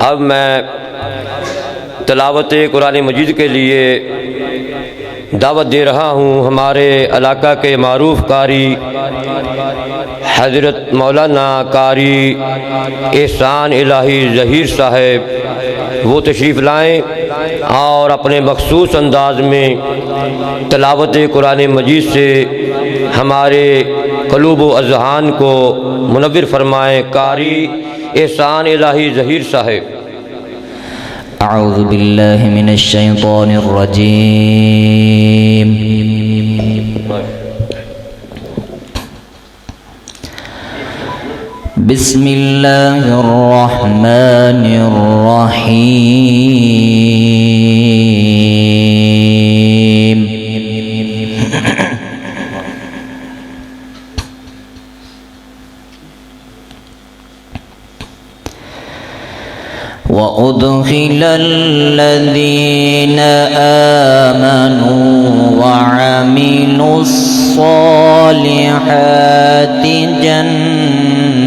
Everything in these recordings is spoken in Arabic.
अब मैं तिलावत कुरान मजीद के लिए दावत दे रहा हूँ हमारे इलाका के मारूफ़ कारी हज़रत मौलाना कारी एहसान इलाही ज़हीर साहब, वो तशरीफ़ लाएँ और अपने मखसूस अंदाज में तिलावत कुरान मजीद से हमारे क़ुलूब व अज़हान को मुनव्विर फरमाएँ। कारी एहसान इलाही ज़हीर साहब। अऊज़ु बिल्लाहि मिनश शैतानिर रजीम। बिस्मिल्लाहिर रहमानिर रहीम। وأدخل الذين آمنوا وعملوا الصالحات جنات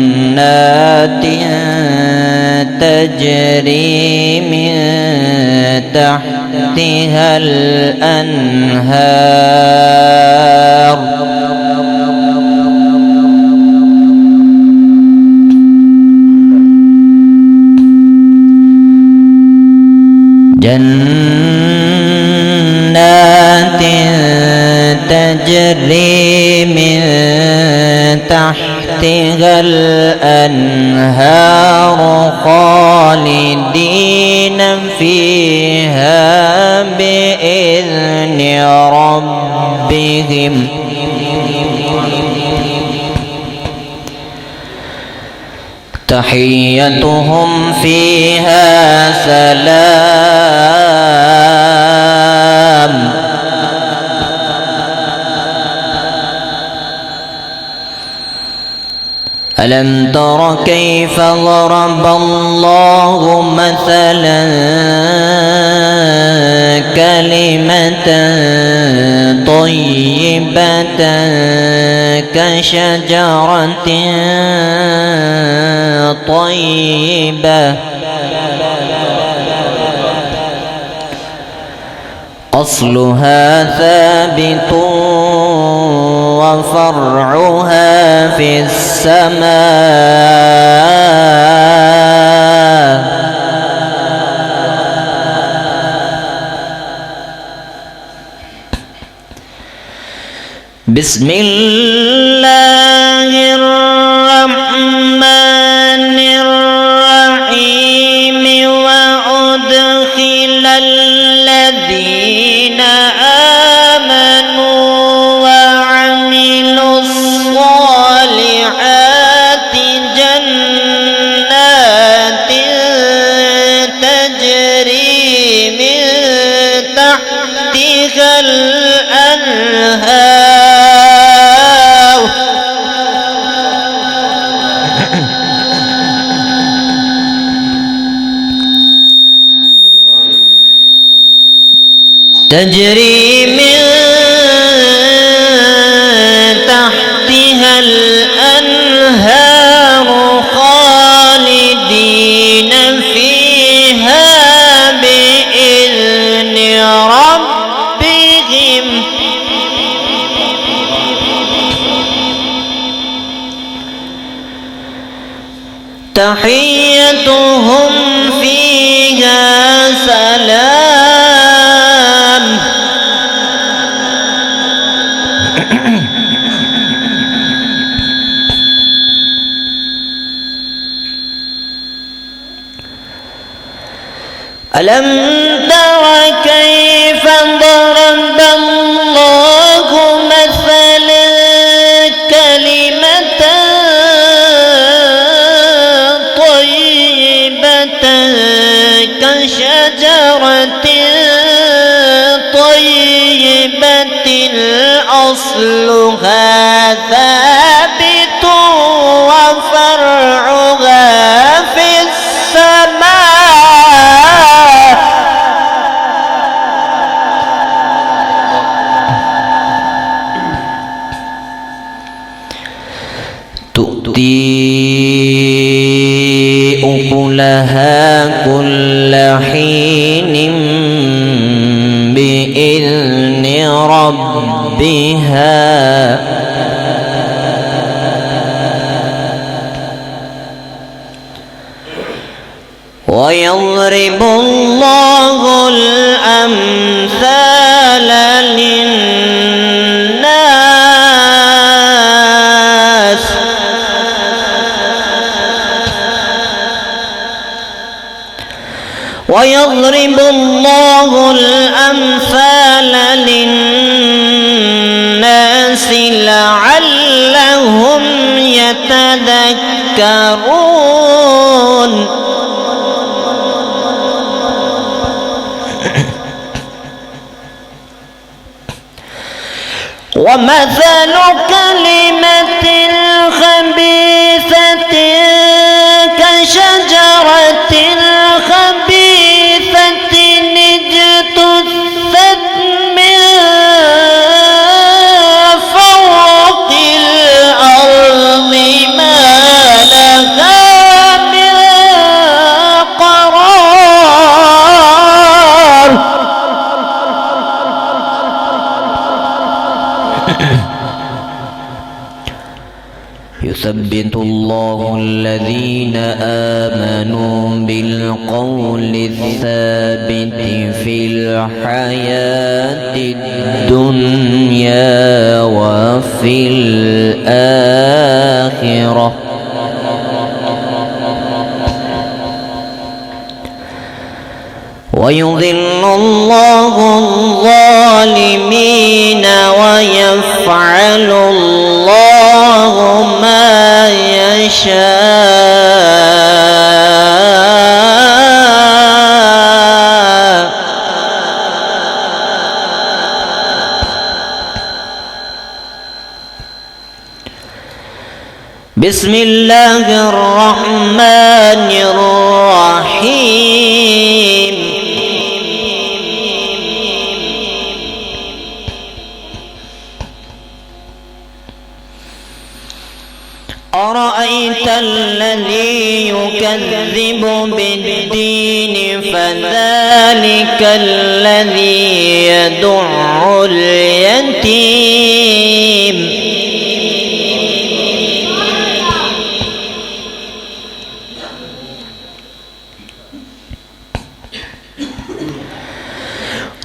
تجري من تحتها الأنهار جنات تجري من تحتها الأنهار خالدين فيها بإذن ربهم تحيتهم فيها سلام ألم تر كيف ضرب الله مثلا كلمة طيبة كشجرة طيبة أصلها ثابت وفرعها في السماء بسم الله الرحمن الرحيم وأدخل الذين آمنوا وعملوا الصالحات جنات تجري من تحتها الأنهار تجري من تحتها الأنهار خالدين فيها بإذن ربهم تحيتهم فيها سلام ألم تر كيف ضرب الله مثلا كلمة طيبة كشجرة طيبة أصلها ثابت وفرعها في السماء تؤتي أكلها كل حين بإذن ربها ويضرب الله الأمثال للناس ويضرب الله الأمثال للناس لعلهم يتذكرون ومثل كلمة خبيثة كشجرة خبيثة اجتثت من فوق الأرض ما لها من قرار يثبت الله الذين آمنوا بالقول الثابت في الحياة الدنيا وفي الآخرة ويضل الله الظالمين ويفعل الله ما يشاء بسم الله الرحمن الرحيم أرأيت الذي يكذب بالدين فذلك الذي يدع اليتيم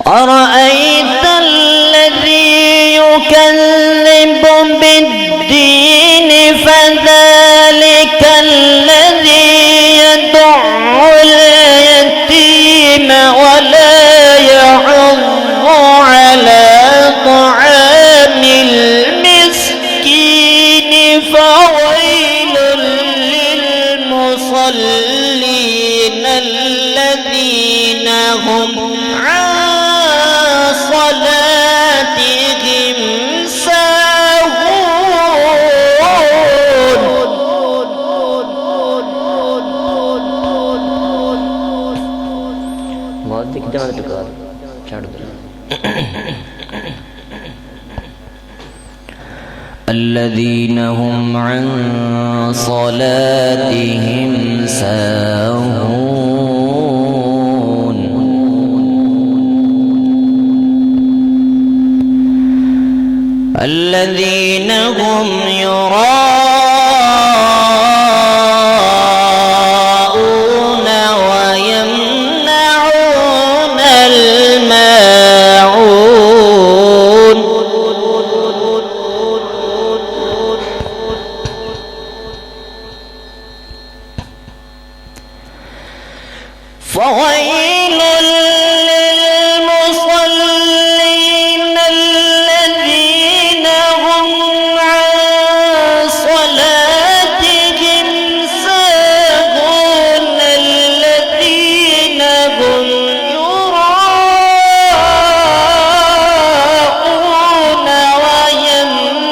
أرأيت الذي يكذب بالدين فذلك الذي يدع اليتيم ولا يحض على طعام المسكين فويل للمصلين الذين هم عن صلاتهم الذين هم عن صلاتهم ساهون الذين هم يراءون ويمنعون الماعون فويل للمصلين الذين هم عن صلاتهم ساهون الذين هم يراءون ويمنعون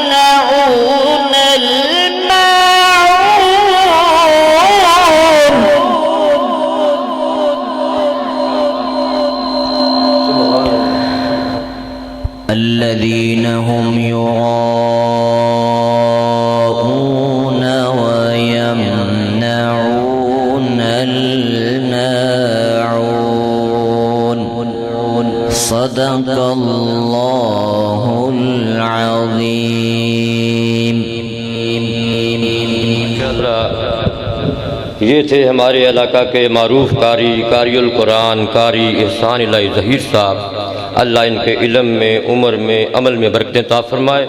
الذين هم يراءون ويمنعون الماعون الماعون صدق الله العظيم। ये थे हमारे इलाका के मारूफ कारियुल कुरान कारी एहसान इलाही ज़हीर साहब। अल्लाह इनके इल्म में, उम्र में, अमल में बरकतें अता फरमाए।